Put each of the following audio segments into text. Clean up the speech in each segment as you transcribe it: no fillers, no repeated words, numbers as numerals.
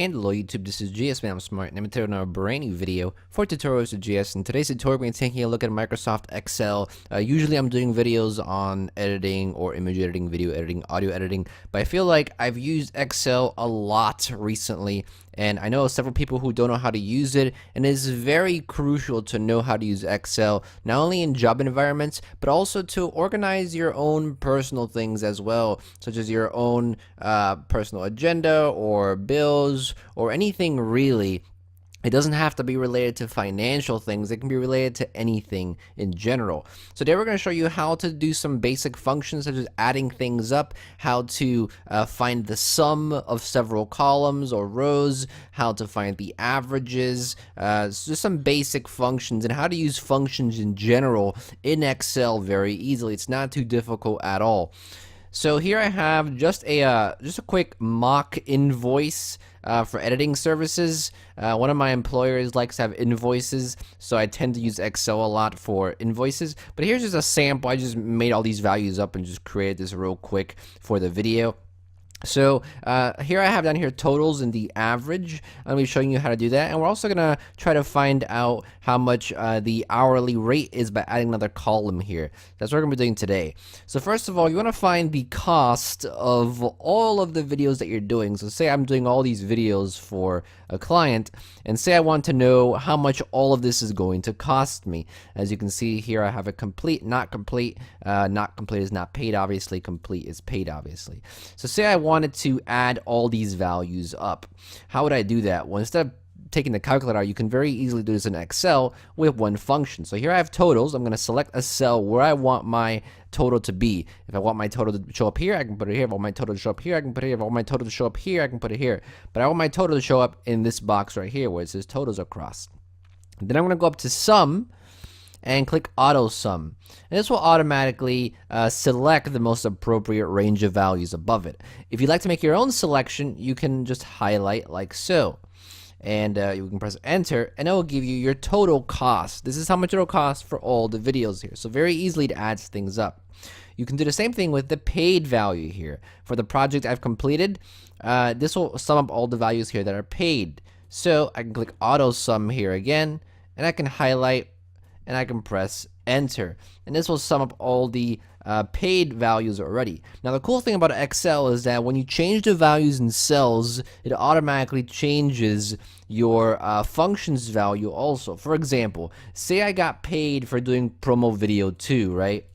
And hello YouTube, this is GSmaniamsmart, and I'm going to turn on a brand new video for tutorials of GS. In today's tutorial, we're going to be taking a look at Microsoft Excel. Usually I'm doing videos on editing or image editing, video editing, audio editing, but I feel like I've used Excel a lot recently, and I know several people who don't know how to use it, and it is very crucial to know how to use Excel, not only in job environments, but also to organize your own personal things as well, such as your own personal agenda or bills or anything really. It doesn't have to be related to financial things. It can be related to anything in general. So today we're going to show you how to do some basic functions such as adding things up, how to find the sum of several columns or rows, how to find the averages, just some basic functions, and how to use functions in general in Excel very easily. It's not too difficult at all. So here I have just a quick mock invoice for editing services. One of my employers likes to have invoices, so I tend to use Excel a lot for invoices. But here's just a sample. I just made all these values up and just created this real quick for the video. So here I have down here totals and the average. I'm going to be showing you how to do that, and we're also going to try to find out how much the hourly rate is by adding another column here. That's what we're going to be doing today. So first of all, you want to find the cost of all of the videos that you're doing. So say I'm doing all these videos for a client, and say I want to know how much all of this is going to cost me. As you can see here, I have a complete, not complete. Not complete is not paid, obviously. Complete is paid, obviously. So say I wanted to add all these values up. How would I do that? Well, instead of taking the calculator, you can very easily do this in Excel with one function. So here I have totals. I'm going to select a cell where I want my total to be. If I want my total to show up here, I can put it here. If I want my total to show up here, I can put it here. If I want my total to show up here, I can put it here. But I want my total to show up in this box right here where it says totals across. And then I'm going to go up to sum and click AutoSum. And this will automatically select the most appropriate range of values above it. If you'd like to make your own selection, you can just highlight like so. And you can press enter, and it will give you your total cost. This is how much it will cost for all the videos here. So very easily to add things up. You can do the same thing with the paid value here. For the project I've completed, this will sum up all the values here that are paid. So I can click auto sum here again, and I can highlight, and I can press enter, and this will sum up all the paid values already. Now the cool thing about Excel is that when you change the values in cells, it automatically changes your functions value also. For example, say I got paid for doing promo video 2, right?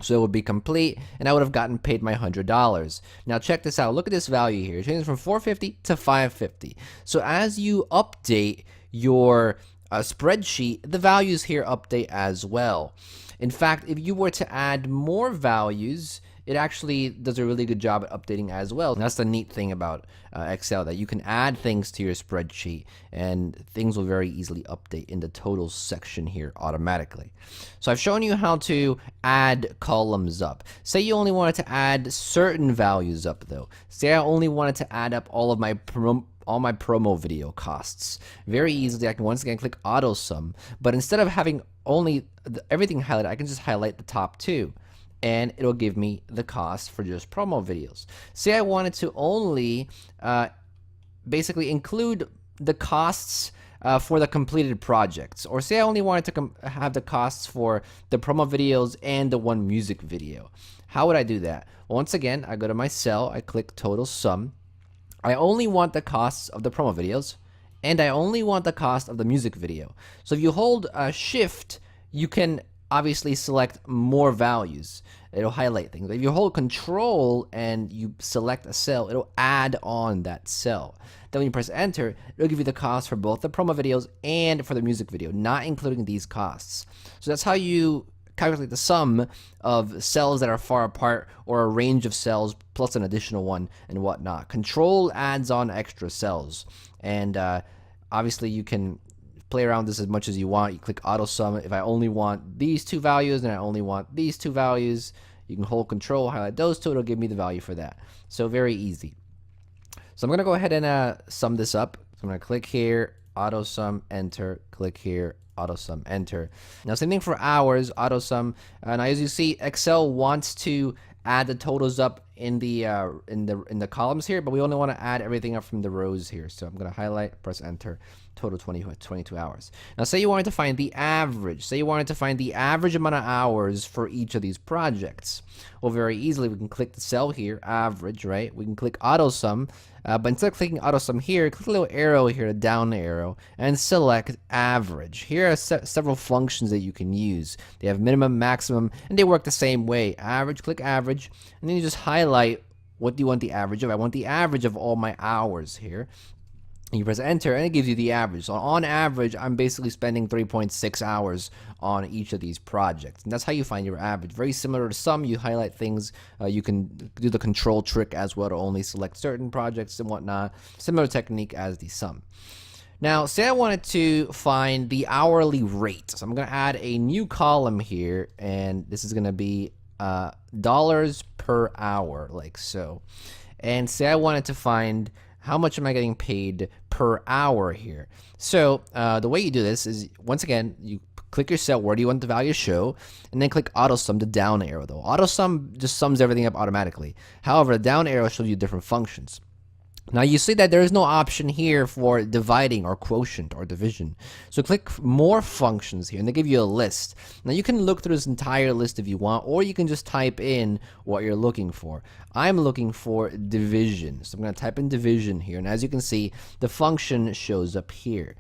So it would be complete, and I would have gotten paid my $100. Now check this out. Look at this value here. It changes from 450 to 550. So as you update your spreadsheet, the values here update as well. In fact, if you were to add more values, it actually does a really good job at updating as well. And that's the neat thing about Excel, that you can add things to your spreadsheet and things will very easily update in the totals section here automatically. So I've shown you how to add columns up. Say you only wanted to add certain values up though. Say I only wanted to add up all my promo video costs. Very easily, I can once again click auto sum, but instead of having only everything highlighted, I can just highlight the top two, and it'll give me the cost for just promo videos. Say I wanted to only basically include the costs for the completed projects, or say I only wanted to have the costs for the promo videos and the one music video. How would I do that? Once again, I go to my cell, I click total sum. I only want the costs of the promo videos, and I only want the cost of the music video. So if you hold shift, you can obviously select more values. It'll highlight things. If you hold control and you select a cell, it'll add on that cell. Then when you press enter, it'll give you the cost for both the promo videos and for the music video, not including these costs. So that's how you calculate the sum of cells that are far apart, or a range of cells plus an additional one and whatnot. Control adds on extra cells, and obviously you can play around this as much as you want. You click auto sum. If I only want these two values and I only want these two values, you can hold control, highlight those two, it'll give me the value for that. So very easy. So I'm going to go ahead and sum this up. So I'm going to click here, auto sum, enter, click here, AutoSum, enter. Now same thing for hours, AutoSum. And as you see, Excel wants to add the totals up in the columns here, but we only want to add everything up from the rows here. So I'm going to highlight, press enter, total 22 hours. Now say you wanted to find the average. Say you wanted to find the average amount of hours for each of these projects. Well, very easily we can click the cell here, average, right? We can click AutoSum, but instead of clicking AutoSum here, click the little arrow here, the down arrow, and select average. Here are several functions that you can use. They have minimum, maximum, and they work the same way. Average, click average, and then you just highlight what do you want the average of. I want the average of all my hours here. You press enter and it gives you the average. So on average, I'm basically spending 3.6 hours on each of these projects. And that's how you find your average. Very similar to sum, you highlight things. You can do the control trick as well to only select certain projects and whatnot. Similar technique as the sum. Now, say I wanted to find the hourly rate. So I'm going to add a new column here, and this is going to be dollars per hour, like so. And say I wanted to find how much am I getting paid per hour here. So the way you do this is, once again, you click your cell, where do you want the value to show, and then click AutoSum, the down arrow though. AutoSum just sums everything up automatically. However, the down arrow shows you different functions. Now you see that there is no option here for dividing or quotient or division. So click more functions here and they give you a list. Now you can look through this entire list if you want, or you can just type in what you're looking for. I'm looking for division. So I'm going to type in division here, and as you can see, the function shows up here.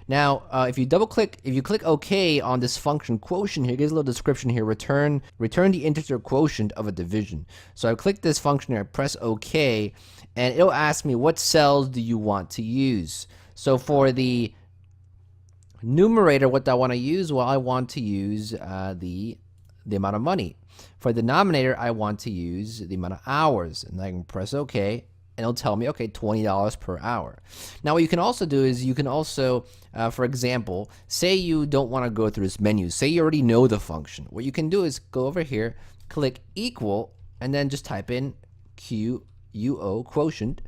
Now, if you click OK on this function quotient here, it gives a little description here, return the integer quotient of a division. So I click this function here, I press OK, and it'll ask me what cells do you want to use. So for the numerator, what do I want to use? Well, I want to use the amount of money. For the denominator, I want to use the amount of hours, and I can press OK. And it'll tell me, okay, $20 per hour. Now, what you can also do is you can also, for example, say you don't want to go through this menu. Say you already know the function. What you can do is go over here, click equal, and then just type in QUO, quotient,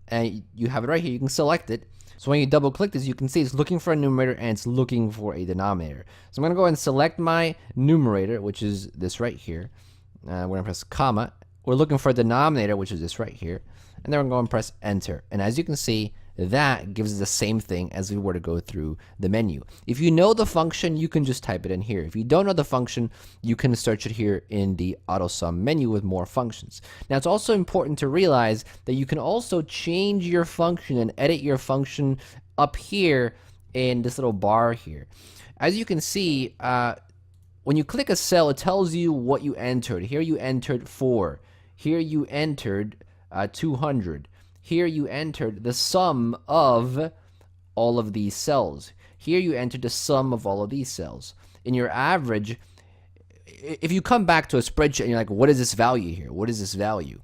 and you have it right here. You can select it. So when you double click this, you can see it's looking for a numerator and it's looking for a denominator. So I'm going to go ahead and select my numerator, which is this right here. We're going to press comma. We're looking for a denominator, which is this right here. And then we're going to press enter. And as you can see, that gives us the same thing as if we were to go through the menu. If you know the function, you can just type it in here. If you don't know the function, you can search it here in the AutoSum menu with more functions. Now, it's also important to realize that you can also change your function and edit your function up here in this little bar here. As you can see, when you click a cell, it tells you what you entered. Here you entered 4. Here you entered 200. Here you entered the sum of all of these cells. Here you entered the sum of all of these cells. In your average, if you come back to a spreadsheet and you're like, what is this value here? What is this value?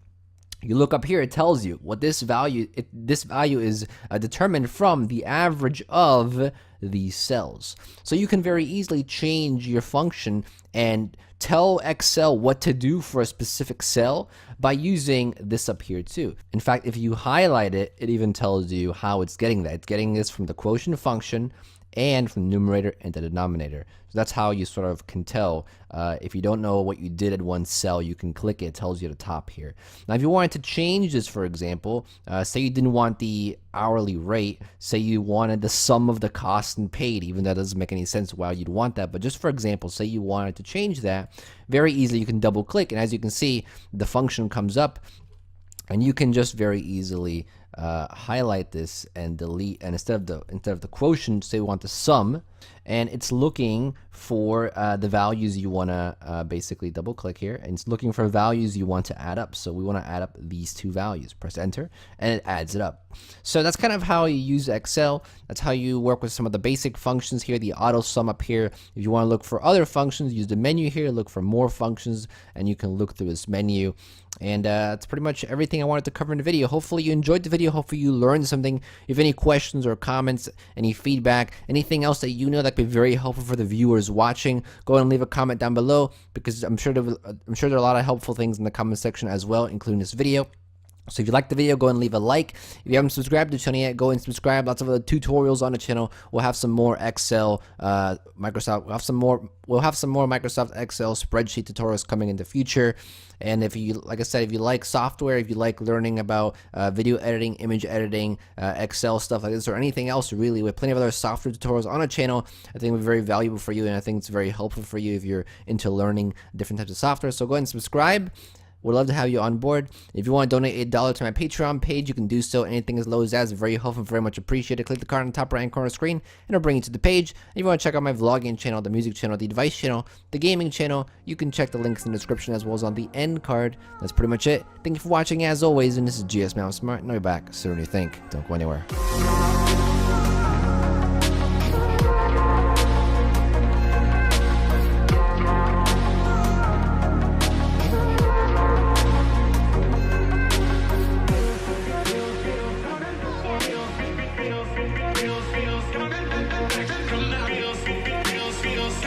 You look up here, it tells you what this value is determined from the average of these cells. So you can very easily change your function and tell Excel what to do for a specific cell by using this up here too. In fact, if you highlight it, it even tells you how it's getting that. It's getting this from the quotient function and from the numerator and the denominator. So that's how you sort of can tell. If you don't know what you did at one cell, you can click it. It tells you at the top here. Now, if you wanted to change this, for example, say you didn't want the hourly rate, say you wanted the sum of the cost and paid, even though that doesn't make any sense why you'd want that. But just for example, say you wanted to change that, very easily you can double click, and as you can see, the function comes up, and you can just very easily highlight this and delete, and instead of the quotient, say we want the sum, and it's looking for the values you want to basically double click here, and it's looking for values you want to add up. So we want to add up these two values. Press enter and it adds it up. So that's kind of how you use Excel. That's how you work with some of the basic functions here, the auto sum up here. If you want to look for other functions, use the menu here, look for more functions, and you can look through this menu. And that's pretty much everything I wanted to cover in the video. Hopefully you enjoyed the video. Hopefully you learned something. If you have any questions or comments, any feedback, anything else that you know that could be very helpful for the viewers watching, go ahead and leave a comment down below, because I'm sure there are a lot of helpful things in the comment section as well, including this video. So if you like the video, go and leave a like. If you haven't subscribed to the channel yet, go and subscribe. Lots of other tutorials on the channel. We'll have some more Excel, Microsoft. We'll have some more Microsoft Excel spreadsheet tutorials coming in the future. And if you, like I said, if you like software, if you like learning about video editing, image editing, Excel stuff like this, or anything else, really, we have plenty of other software tutorials on our channel. I think it's very valuable for you, and I think it's very helpful for you if you're into learning different types of software. So go ahead and subscribe. Would love to have you on board. If you want to donate $1 to my Patreon page, you can do so. Anything as low as that is very helpful, very much appreciated. Click the card on the top right corner of the screen, and it'll bring you to the page. If you want to check out my vlogging channel, the music channel, the advice channel, the gaming channel, you can check the links in the description as well as on the end card. That's pretty much it. Thank you for watching as always, and this is GSmaniamsmart, and I'll be back sooner than you think. Don't go anywhere.